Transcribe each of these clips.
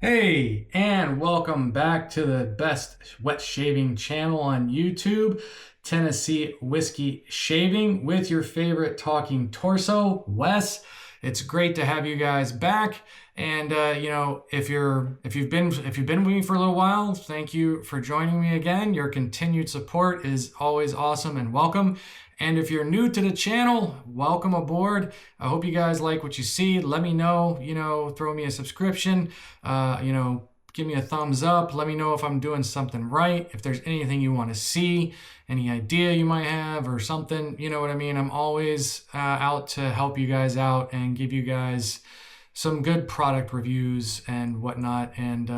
Hey, and welcome back to the best wet shaving channel on YouTube, Tennessee Whiskey Shaving, with your favorite talking torso, Wes. It's great to have you guys back. And if you've been with me for a little while, thank you for joining me again. Your continued support is always awesome and welcome. And if you're new to the channel, welcome aboard. I hope you guys like what you see. Let me know, throw me a subscription, give me a thumbs up. Let me know if I'm doing something right. If there's anything you want to see, any idea you might have or something, you know what I mean? I'm always out to help you guys out and give you guys some good product reviews and whatnot, and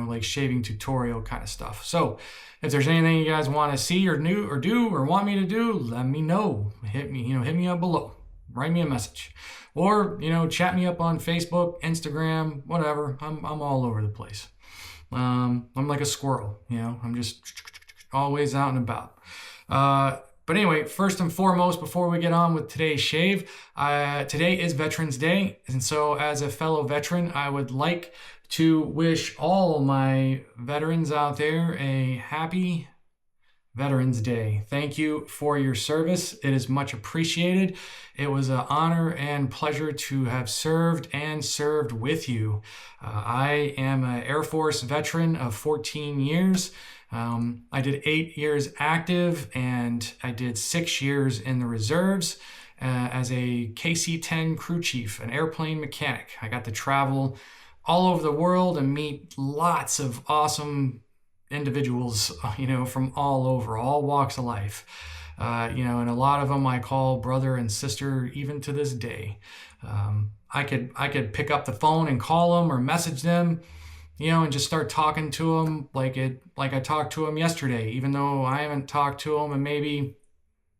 like shaving tutorial kind of stuff. So if there's anything you guys want to see or do or want me to do, let me know. Hit me up below. Write me a message, or chat me up on Facebook, Instagram, whatever. I'm all over the place. I'm like a squirrel. I'm just always out and about. But anyway, first and foremost, before we get on with today's shave, today is Veterans Day. And so as a fellow veteran, I would like to wish all my veterans out there a happy Veterans Day. Thank you for your service. It is much appreciated. It was an honor and pleasure to have served with you. I am an Air Force veteran of 14 years. I did 8 years active, and I did 6 years in the reserves as a KC-10 crew chief, an airplane mechanic. I got to travel all over the world and meet lots of awesome individuals, from all over, all walks of life. And a lot of them I call brother and sister even to this day. I could pick up the phone and call them or message them, and just start talking to them like I talked to them yesterday, even though I haven't talked to them in maybe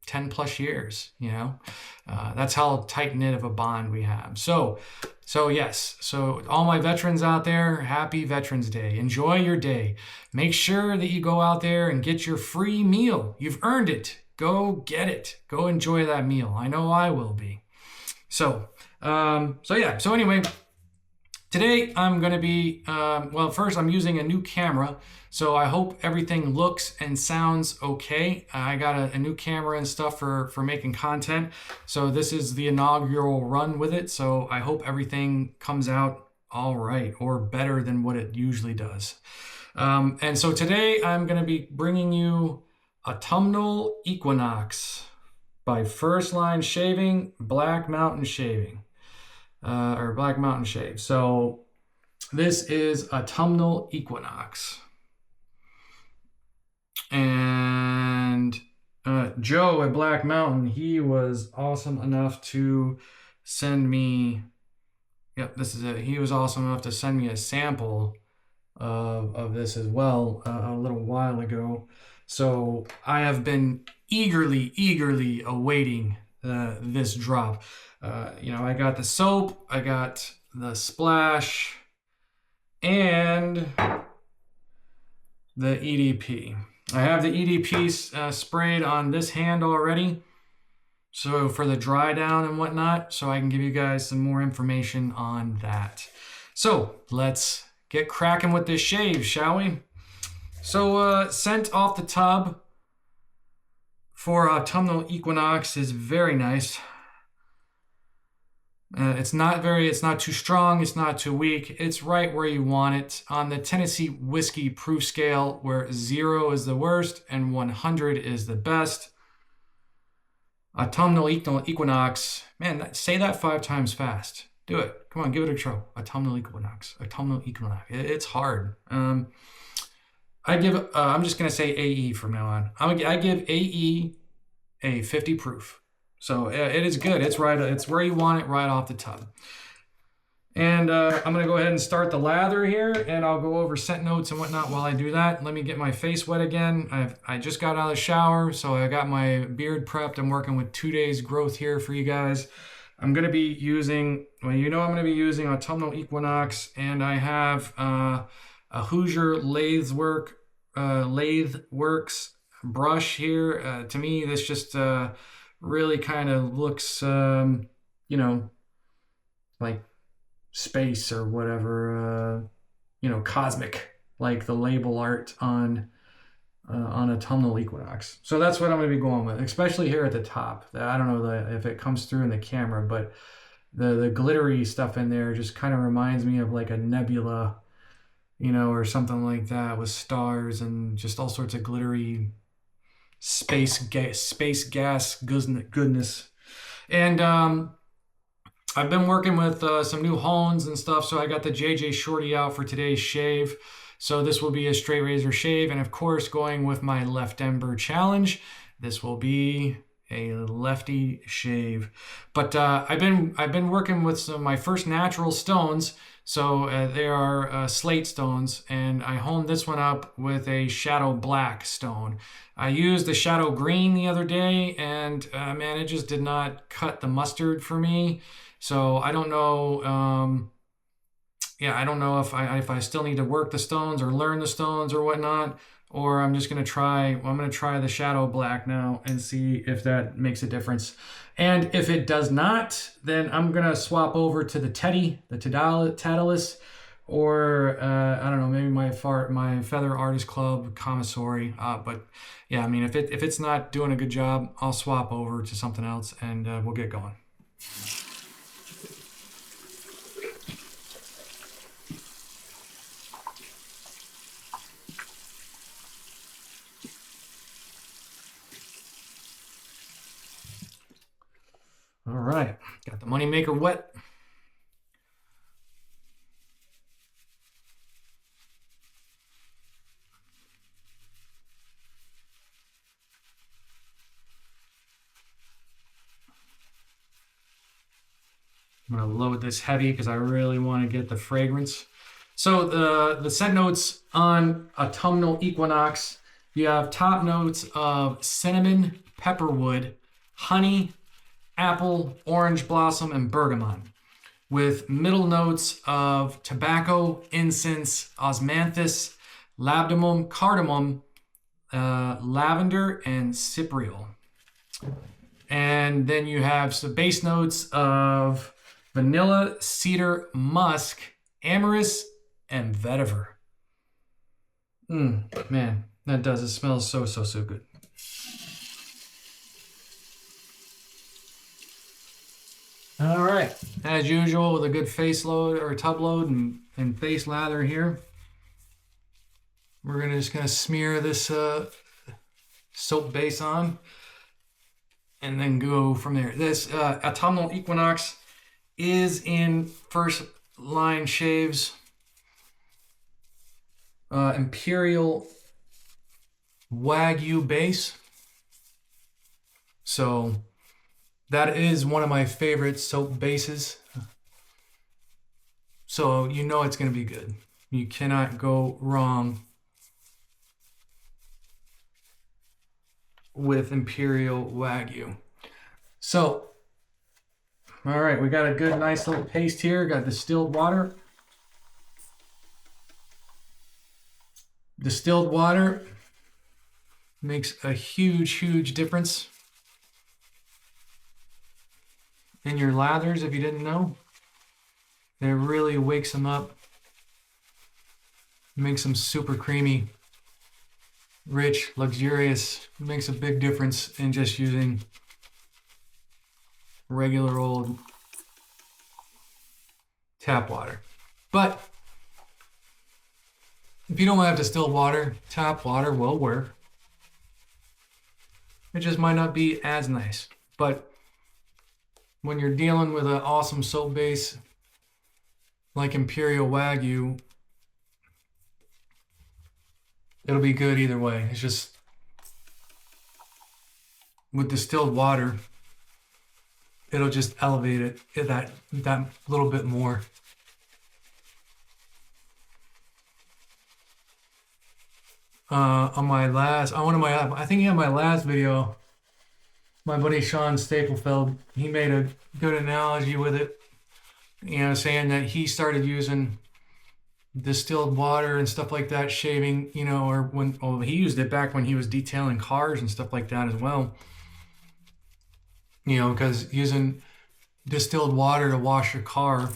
10 plus years. That's how tight-knit of a bond we have. So yes, so all my veterans out there, happy Veterans Day. Enjoy your day. Make sure that you go out there and get your free meal. You've earned it. Go get it. Go enjoy that meal. I know I will be. So anyway, today I'm going to be, first I'm using a new camera, so I hope everything looks and sounds okay. I got a new camera and stuff for making content, so this is the inaugural run with it, so I hope everything comes out all right, or better than what it usually does. And so today I'm going to be bringing you Autumnal Equinox by First Line Shaving, Black Mountain Shaving. Or Black Mountain Shave. So this is Autumnal Equinox. And Joe at Black Mountain, he was awesome enough to send me, this is it. He was awesome enough to send me a sample of this as well a little while ago. So I have been eagerly awaiting this drop. I got the soap, I got the splash, and the EDP. I have the EDP sprayed on this hand already, so for the dry down and whatnot, so I can give you guys some more information on that. So let's get cracking with this shave, shall we? So scent off the tub for Autumnal Equinox is very nice. It's not too strong, it's not too weak. It's right where you want it on the Tennessee Whiskey Proof Scale, where 0 is the worst and 100 is the best. Autumnal Equinox. Man, say that 5 times fast. Do it. Come on, give it a try. Autumnal Equinox. Autumnal Equinox. It's hard. I'm just going to say AE from now on. I give AE a 50 proof. So it is good. It's right. It's where you want it, right off the tub. And I'm going to go ahead and start the lather here, and I'll go over scent notes and whatnot while I do that. Let me get my face wet again. I just got out of the shower, so I got my beard prepped. I'm working with 2 days growth here for you guys. I'm going to be using, I'm going to be using Autumnal Equinox, and I have a Hoosier Lathe Works brush here. To me, this just really kind of looks, like space or whatever, you know, cosmic, like the label art on Autumnal Equinox. So that's what I'm going to be going with, especially here at the top. I don't know if it comes through in the camera, but the glittery stuff in there just kind of reminds me of like a nebula, you know, or something like that with stars and just all sorts of glittery space gas goodness. And I've been working with some new Hones and stuff, so I got the JJ Shorty out for today's shave. So this will be a straight razor shave, and of course, going with my left ember challenge, this will be a lefty shave. But I've been working with some my first natural stones. So they are slate stones, and I honed this one up with a shadow black stone. I used the shadow green the other day, and man, it just did not cut the mustard for me. So I don't know. I don't know if I still need to work the stones or learn the stones or whatnot, or I'm just gonna try. Well, I'm gonna try the shadow black now and see if that makes a difference. And if it does not, then I'm gonna swap over to the Tedalus, or I don't know, maybe my Feather Artist Club commissary. But yeah, I mean, if it's not doing a good job, I'll swap over to something else, and we'll get going. All right, got the moneymaker wet. I'm gonna load this heavy because I really want to get the fragrance. So the scent notes on Autumnal Equinox, you have top notes of cinnamon, pepperwood, honey, apple, orange blossom, and bergamot, with middle notes of tobacco, incense, osmanthus, labdanum, cardamom, lavender, and cypriol. And then you have some base notes of vanilla, cedar, musk, amyris, and vetiver. Man, that does. It smells so good. All right, as usual with a good face load or tub load and face lather here. We're just gonna smear this soap base on and then go from there. This Autumnal Equinox is in First Line Shaves Imperial Wagyu Base. So that is one of my favorite soap bases. So you know it's going to be good. You cannot go wrong with Imperial Wagyu. So, all right, we got a good, nice little paste here. Got distilled water. Distilled water makes a huge difference in your lathers, if you didn't know. It really wakes them up, makes them super creamy, rich, luxurious. It makes a big difference in just using regular old tap water. But if you don't have distilled water, tap water will work. It just might not be as nice. But when you're dealing with an awesome soap base like Imperial Wagyu, it'll be good either way. It's just with distilled water, it'll just elevate it that little bit more. On my last, I think in my last video, my buddy Sean Staplefeld, he made a good analogy with it, you know, saying that he started using distilled water and stuff like that, shaving, you know, or he used it back when he was detailing cars and stuff like that as well. You know, because using distilled water to wash your car,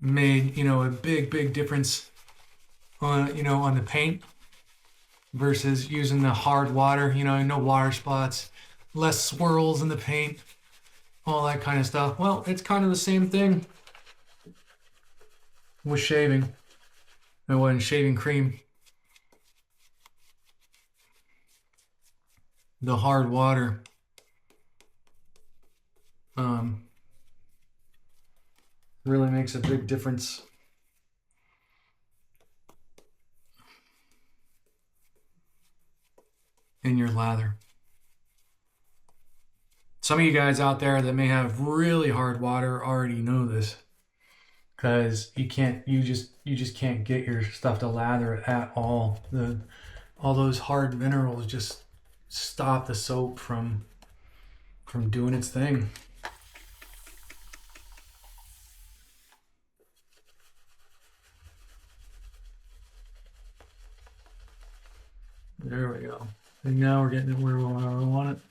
made, you know, a big difference on, you know, on the paint versus using the hard water, you know, no water spots, less swirls in the paint, all that kind of stuff. Well, it's kind of the same thing with shaving. And when shaving cream, the hard water really makes a big difference. In your lather. Some of you guys out there that may have really hard water already know this, because you just can't get your stuff to lather at all. All those hard minerals just stop the soap from doing its thing. There we go. And now we're getting it where we want it.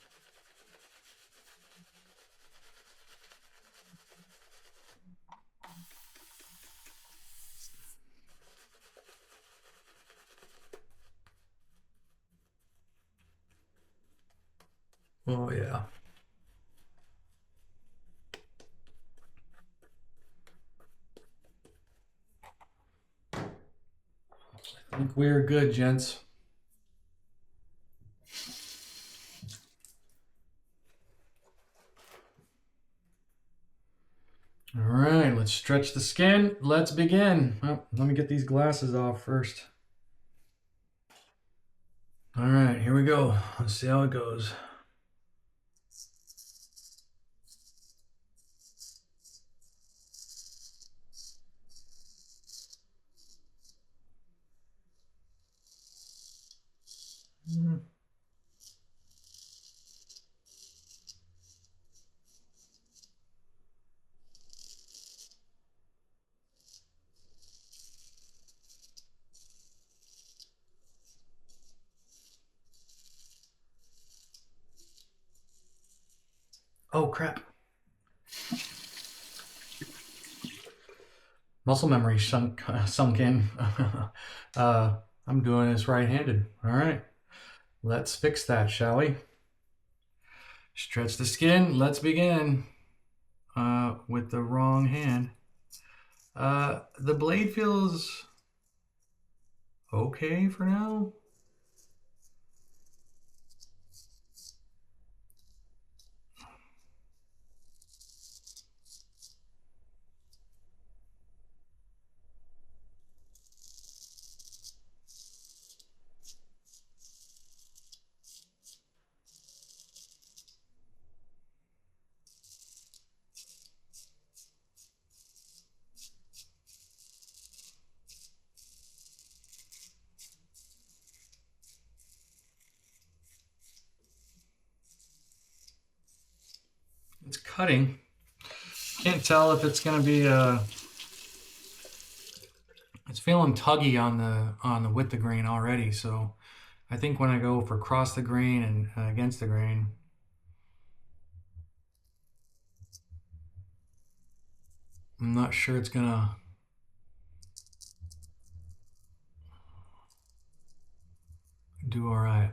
Oh yeah. I think we're good, gents. All right, let's stretch the skin. Let's begin. Oh, let me get these glasses off first. All right, here we go. Let's see how it goes. Oh crap. Muscle memory sunk in. I'm doing this right-handed. All right, let's fix that, shall we? Stretch the skin. Let's begin with the wrong hand. The blade feels okay for now. It's cutting. Can't tell if it's gonna be it's feeling tuggy on the with the grain already, so I think when I go for cross the grain and against the grain, I'm not sure it's gonna do all right.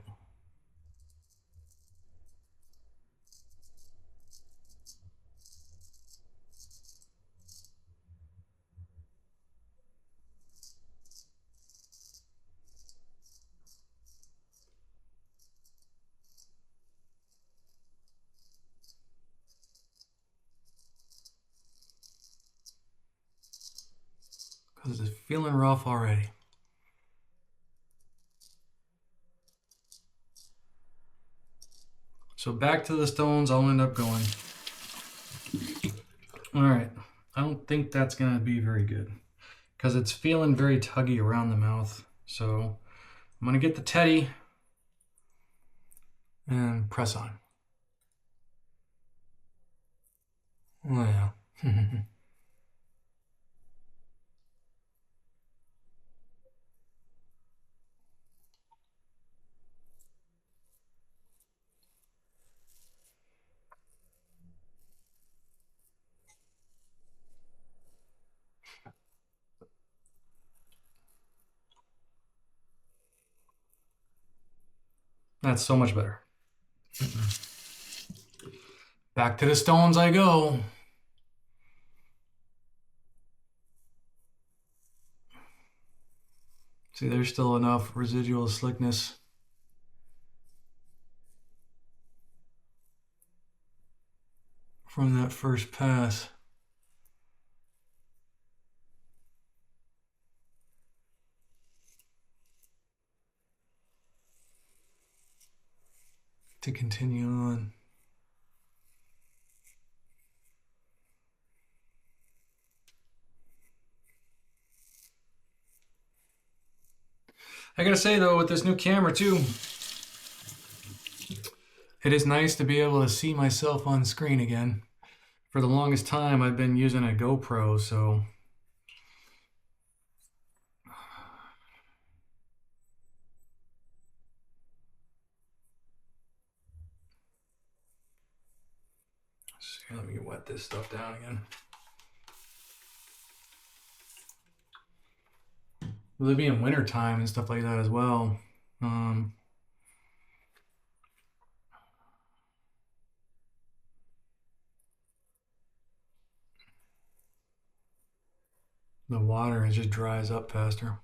Because it's feeling rough already. So back to the stones I'll end up going. All right, I don't think that's gonna be very good because it's feeling very tuggy around the mouth. So I'm gonna get the teddy and press on. Oh yeah. That's so much better. Back to the stones I go. See, there's still enough residual slickness from that first pass. To continue on. I gotta say though, with this new camera too, it is nice to be able to see myself on screen again. For the longest time, I've been using a GoPro, so let me wet this stuff down again. Will it be in winter time and stuff like that as well? The water, it just dries up faster.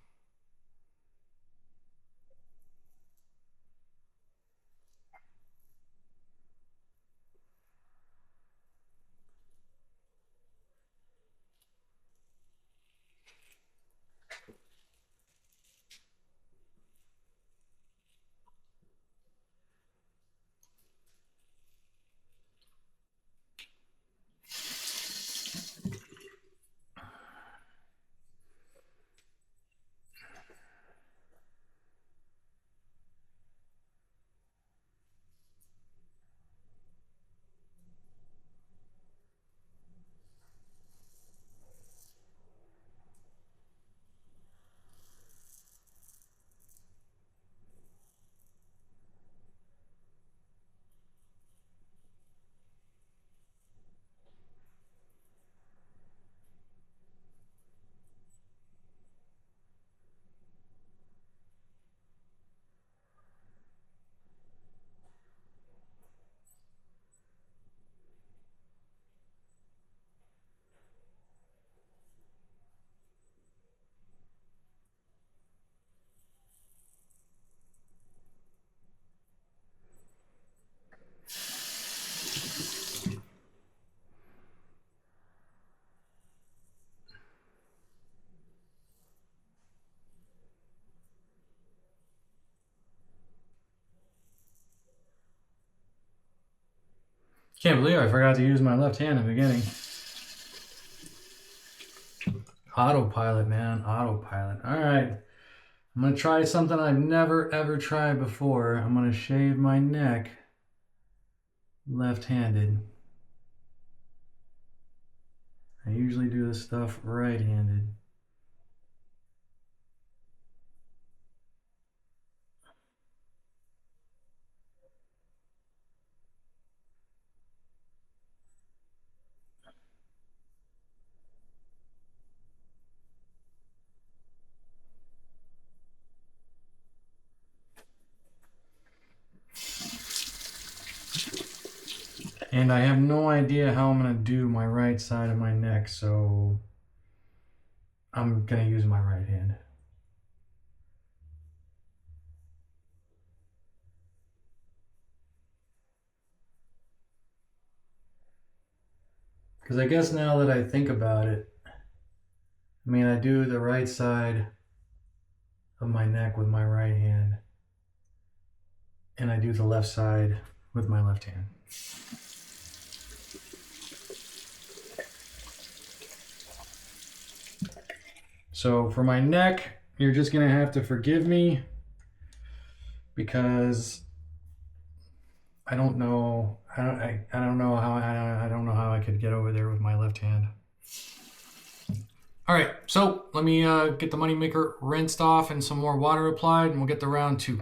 Can't believe I forgot to use my left hand in the beginning. Autopilot, man, autopilot. All right, I'm gonna try something I've never ever tried before. I'm gonna shave my neck left-handed. I usually do this stuff right-handed. And I have no idea how I'm gonna do my right side of my neck, so I'm gonna use my right hand. Because I guess now that I think about it, I mean, I do the right side of my neck with my right hand, and I do the left side with my left hand. So for my neck, you're just gonna have to forgive me because I don't know. I don't know how I don't know how I could get over there with my left hand. All right, so let me get the moneymaker rinsed off and some more water applied, and we'll get to round two.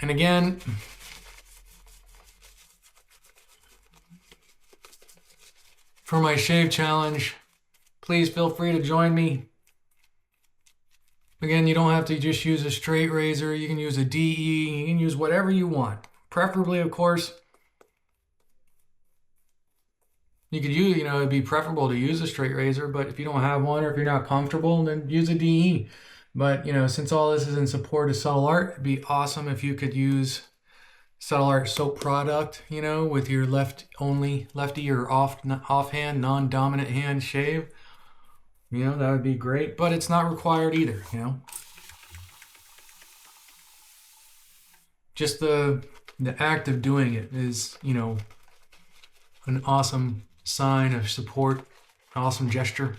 And again, for my shave challenge. Please feel free to join me. Again, you don't have to just use a straight razor. You can use a DE. You can use whatever you want. Preferably, of course, you could use, it'd be preferable to use a straight razor, but if you don't have one or if you're not comfortable, then use a DE. But, since all this is in support of subtle art, it'd be awesome if you could use subtle art soap product, with your lefty or offhand, non-dominant hand shave. That would be great, but it's not required either, Just the act of doing it is, an awesome sign of support, awesome gesture.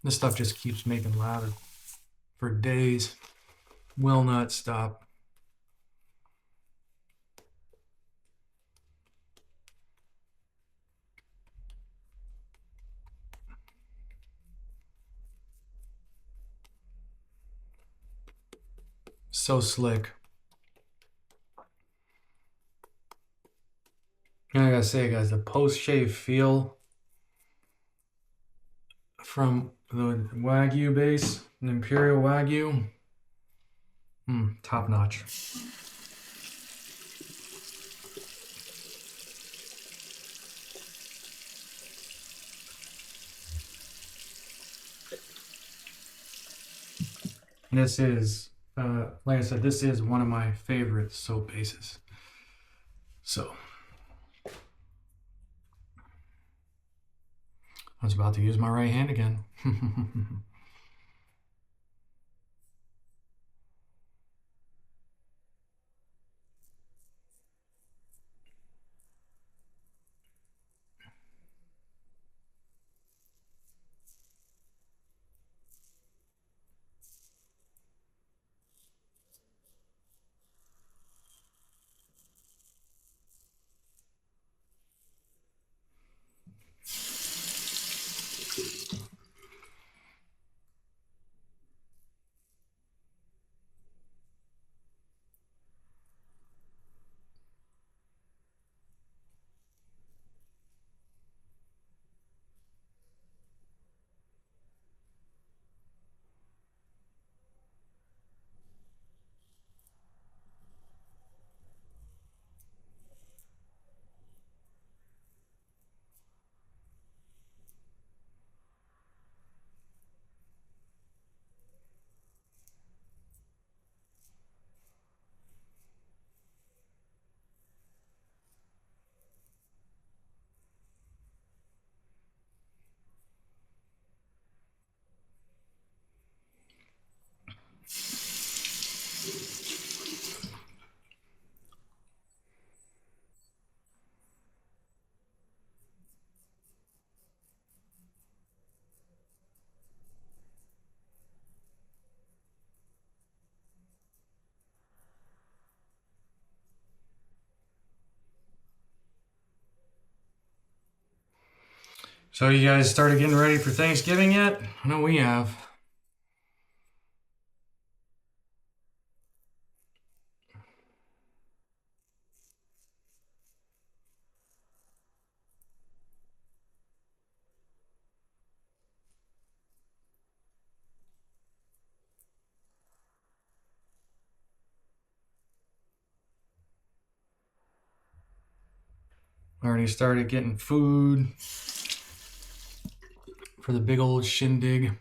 This stuff just keeps making lather for days. Will not stop. So slick. And I gotta say, guys, the post-shave feel from the Wagyu base, the Imperial Wagyu, top notch. This is, like I said, this is one of my favorite soap bases. So, I was about to use my right hand again. So you guys started getting ready for Thanksgiving yet? I know we have. Already started getting food for the big old shindig.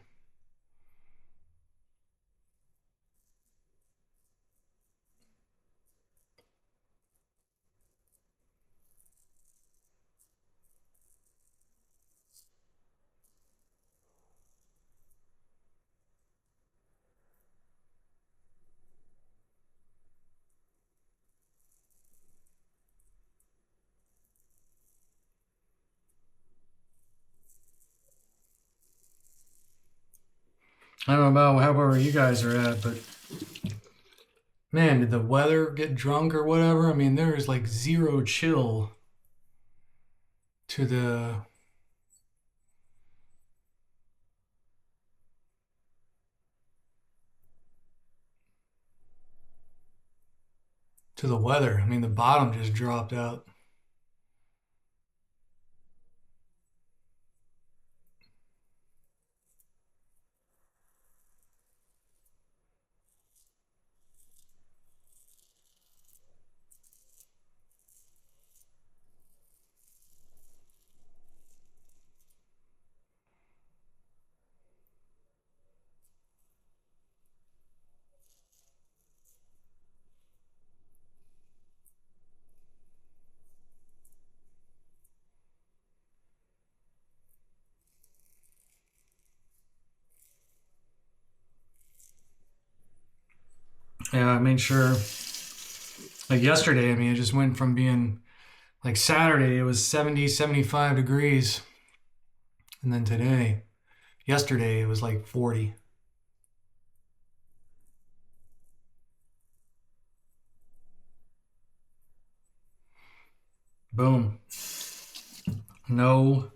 I don't know about however you guys are at, but man, did the weather get drunk or whatever? I mean, there is like zero chill to the to the weather. I mean, the bottom just dropped out. Yeah, I made sure, like yesterday, I mean, it just went from being like Saturday, it was 70, 75 degrees. And then yesterday, it was like 40. Boom. No,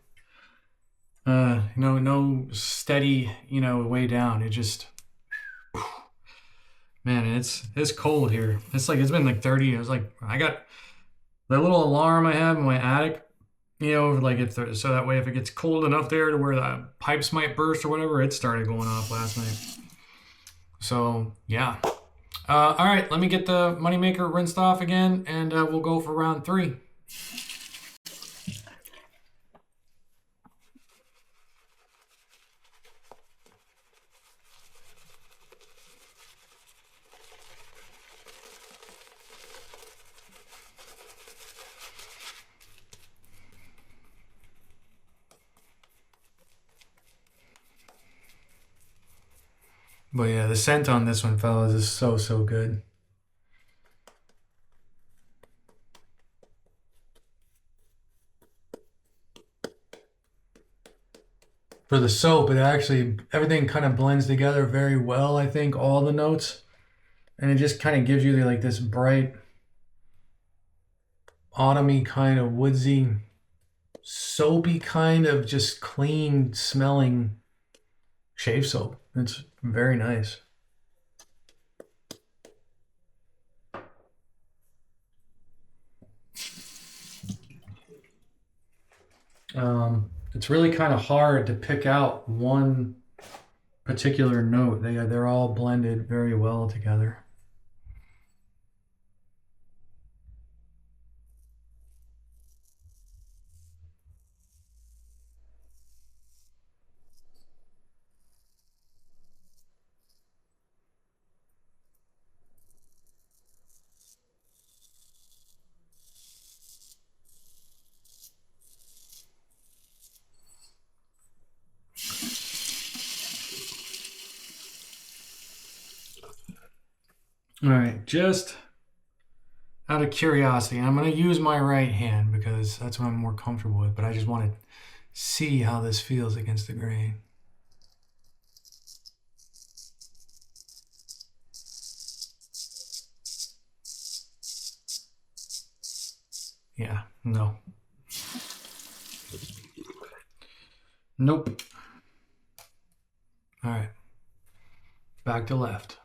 no steady, way down. It just, man, it's cold here. It's like, it's been like 30. It was like, I got the little alarm I have in my attic, like so that way if it gets cold enough there to where the pipes might burst or whatever, it started going off last night. So yeah. All right, let me get the moneymaker rinsed off again, and we'll go for round 3. But yeah, the scent on this one, fellas, is so good. For the soap, it actually, everything kind of blends together very well, I think, all the notes. And it just kind of gives you like this bright, autumny kind of woodsy, soapy kind of just clean smelling shave soap. It's very nice. It's really kind of hard to pick out one particular note. They're all blended very well together. All right, just out of curiosity, I'm going to use my right hand because that's what I'm more comfortable with, but I just want to see how this feels against the grain. Yeah, no. Nope. All right, back to left.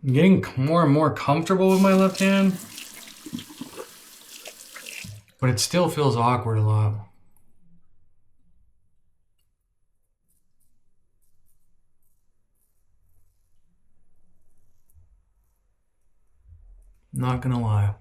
I'm getting more and more comfortable with my left hand, but it still feels awkward a lot. Not gonna lie.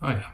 Oh yeah.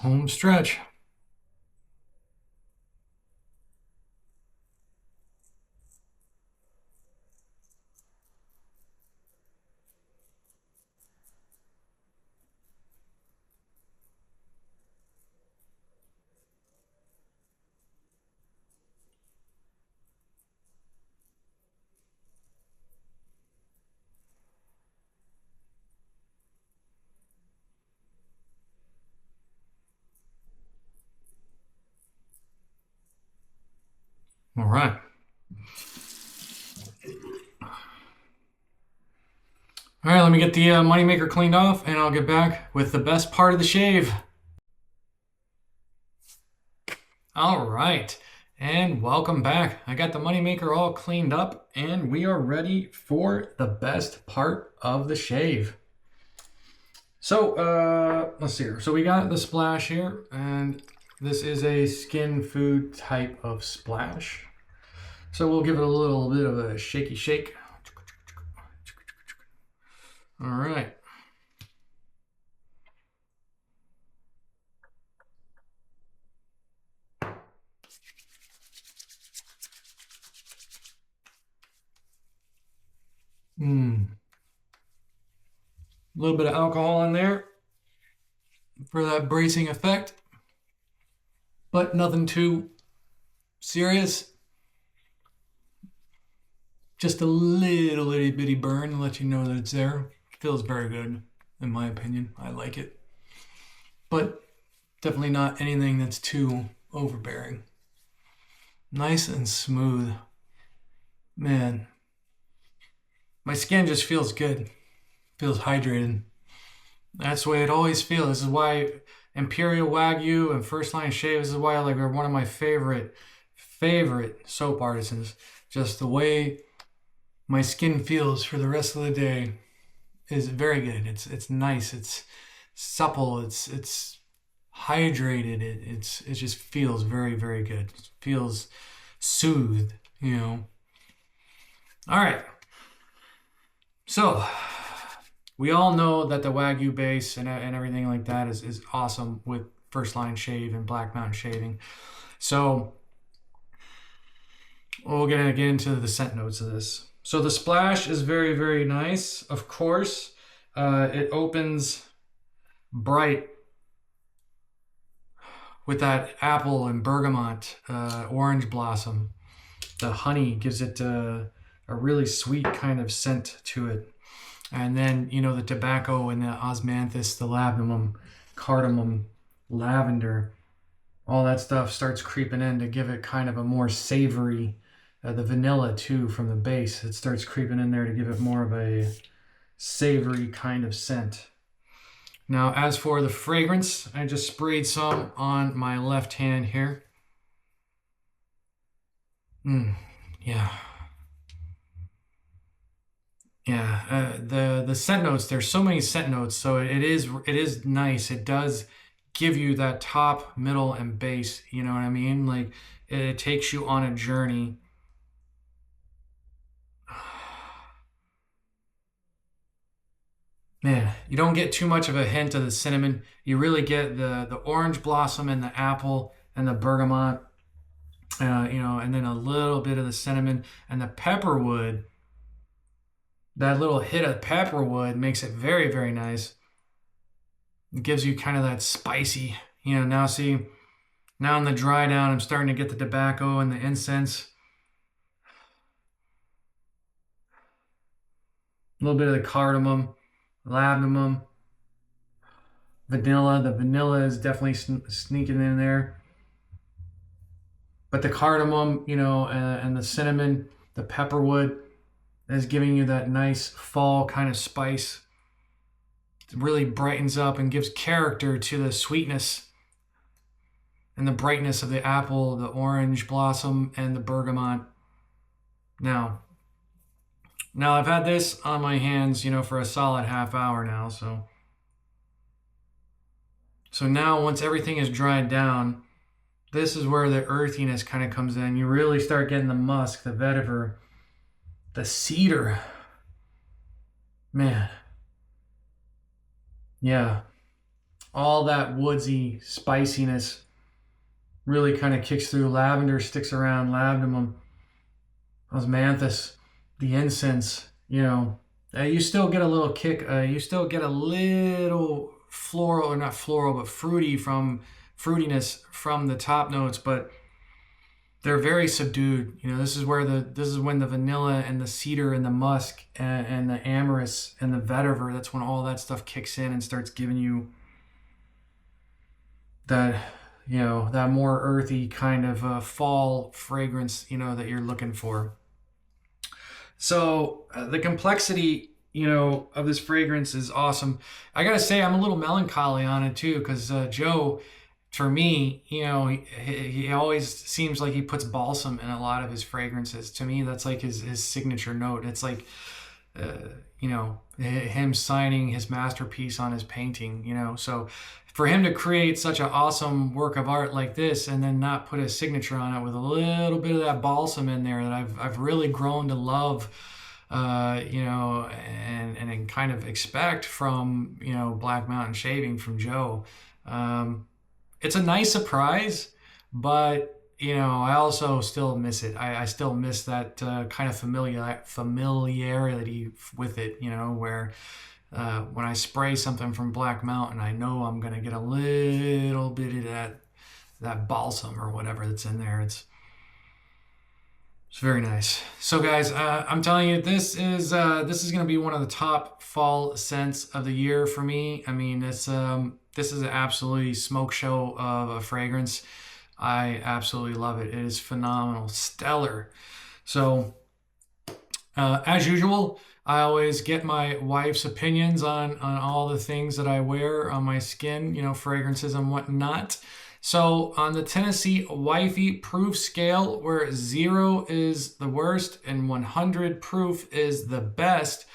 Home stretch. All right. All right, let me get the moneymaker cleaned off and I'll get back with the best part of the shave. All right, and welcome back. I got the moneymaker all cleaned up and we are ready for the best part of the shave. So let's see here. So we got the splash here, and this is a skin food type of splash. So we'll give it a little bit of a shaky shake. All right. A little bit of alcohol in there for that bracing effect, but nothing too serious. Just a little itty bitty burn to let you know that it's there. Feels very good, in my opinion. I like it. But definitely not anything that's too overbearing. Nice and smooth. Man, my skin just feels good. Feels hydrated. That's the way it always feels. This is why Imperial Wagyu and First Line Shaves is why like are one of my favorite soap artisans. Just the way my skin feels for the rest of the day is very good. It's nice. It's supple. It's hydrated. It just feels very good. It feels soothed. You know. All right. So we all know that the Wagyu base and everything like that is awesome with First Line Shave and Black Mountain Shaving. So we're gonna get into the scent notes of this. So the splash is very nice. Of course, it opens bright with that apple and bergamot, orange blossom. The honey gives it a really sweet kind of scent to it. And then, you know, the tobacco and the osmanthus, the labdanum, cardamom, lavender, all that stuff starts creeping in to give it kind of a more savory, the vanilla too from the base, it starts creeping in there to give it more of a savory kind of scent. Now, as for the fragrance, I just sprayed some on my left hand here. Yeah. Yeah, the scent notes, there's so many scent notes, so it is nice. It does give you that top, middle, and base, you know what I mean? Like it takes you on a journey. Man, you don't get too much of a hint of the cinnamon. You really get the orange blossom and the apple and the bergamot, you know, and then a little bit of the cinnamon and the pepperwood. That little hit of pepperwood makes it very nice. It gives you kind of that spicy, you know. Now see, now in the dry down, I'm starting to get the tobacco and the incense. A little bit of the cardamom, labdanum, vanilla. The vanilla is definitely sneaking in there. But the cardamom, you know, and the cinnamon, the pepperwood, is giving you that nice fall kind of spice. It really brightens up and gives character to the sweetness and the brightness of the apple, the orange blossom, and the bergamot. Now I've had this on my hands, you know, for a solid half hour now. So now once everything is dried down, this is where the earthiness kind of comes in. You really start getting the musk, the vetiver, the cedar. Man. Yeah. All that woodsy spiciness really kind of kicks through. Lavender sticks around, labdanum, osmanthus, the incense, you know. You still get a little kick. You still get a little floral, or not floral, but fruitiness from the top notes, but they're very subdued. You know, this is when the vanilla and the cedar and the musk and the amyris and the vetiver, that's when all that stuff kicks in and starts giving you that, you know, that more earthy kind of fall fragrance, you know, that you're looking for. So the complexity, you know, of this fragrance is awesome. I gotta say, I'm a little melancholy on it too, because Joe, for me, you know, he always seems like he puts balsam in a lot of his fragrances. To me, that's like his signature note. It's like, you know, him signing his masterpiece on his painting, you know. So for him to create such an awesome work of art like this and then not put his signature on it with a little bit of that balsam in there that I've really grown to love, you know, and kind of expect from, you know, Black Mountain Shaving from Joe. It's a nice surprise, but, you know, I also still miss it. I still miss that kind of familiarity with it, you know, where when I spray something from Black Mountain, I know I'm going to get a little bit of that balsam or whatever that's in there. It's very nice. So guys, I'm telling you, this is going to be one of the top fall scents of the year for me. I mean, this is an absolutely smoke show of a fragrance. I absolutely love it. It is phenomenal, stellar. So As usual, I always get my wife's opinions on all the things that I wear on my skin, fragrances and whatnot. So on the Tennessee Wifey proof scale, where 0 is the worst and 100 proof is the best,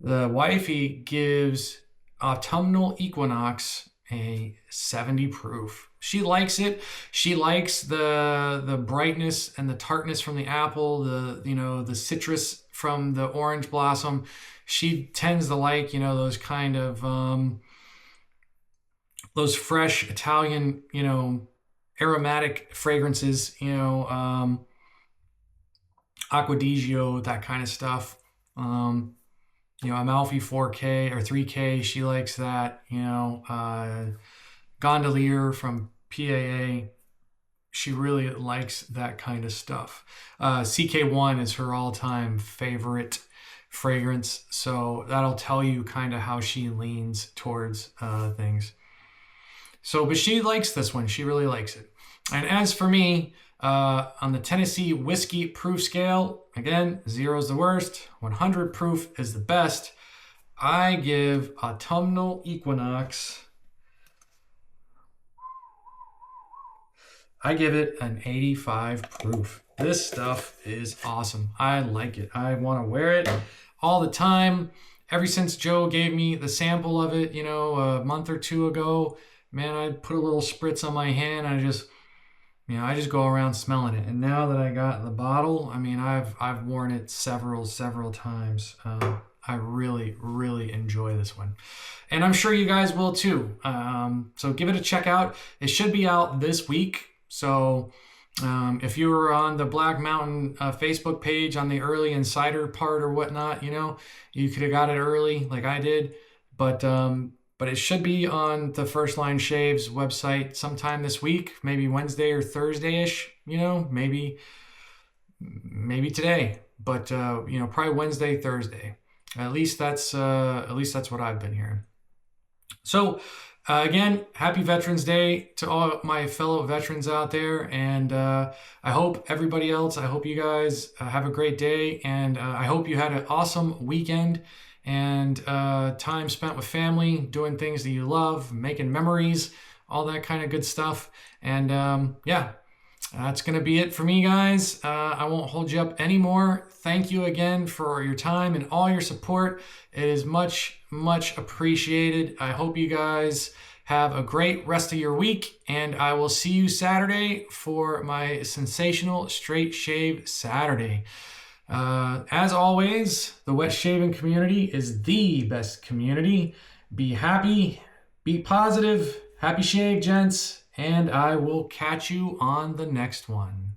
the Wifey gives Autumnal Equinox a 70 proof. She likes it. She likes the brightness and the tartness from the apple, the citrus from the orange blossom. She tends to like, those kind of those fresh Italian, aromatic fragrances, Acqua di Gio, that kind of stuff. Amalfi 4K or 3K, she likes that. Gondolier from PAA, she really likes that kind of stuff. CK1 is her all-time favorite fragrance, so that'll tell you kind of how she leans towards things. So, but she likes this one. She really likes it. And as for me, on the Tennessee Whiskey proof scale, again, 0 is the worst, 100 proof is the best. I give Autumnal Equinox, I give it an 85 proof. This stuff is awesome. I like it. I want to wear it all the time. Ever since Joe gave me the sample of it, a month or two ago, man, I put a little spritz on my hand and I just go around smelling it. And now that I got the bottle, I've worn it several times. I really, really enjoy this one. And I'm sure you guys will too. So give it a check out. It should be out this week. So if you were on the Black Mountain Facebook page on the early insider part or whatnot, you could have got it early like I did. But it should be on the First Line Shaves website sometime this week, maybe Wednesday or Thursday-ish, maybe today, but probably Wednesday, Thursday. At least that's what I've been hearing. So again, happy Veterans Day to all my fellow veterans out there, and I hope everybody else, I hope you guys have a great day, and I hope you had an awesome weekend and time spent with family, doing things that you love, making memories, all that kind of good stuff. And that's going to be it for me, guys. I won't hold you up anymore. Thank you again for your time and all your support. It is much, much appreciated. I hope you guys have a great rest of your week, and I will see you Saturday for my sensational straight shave Saturday. As always, the wet shaving community is the best community. Be happy, be positive, happy shave, gents, and I will catch you on the next one.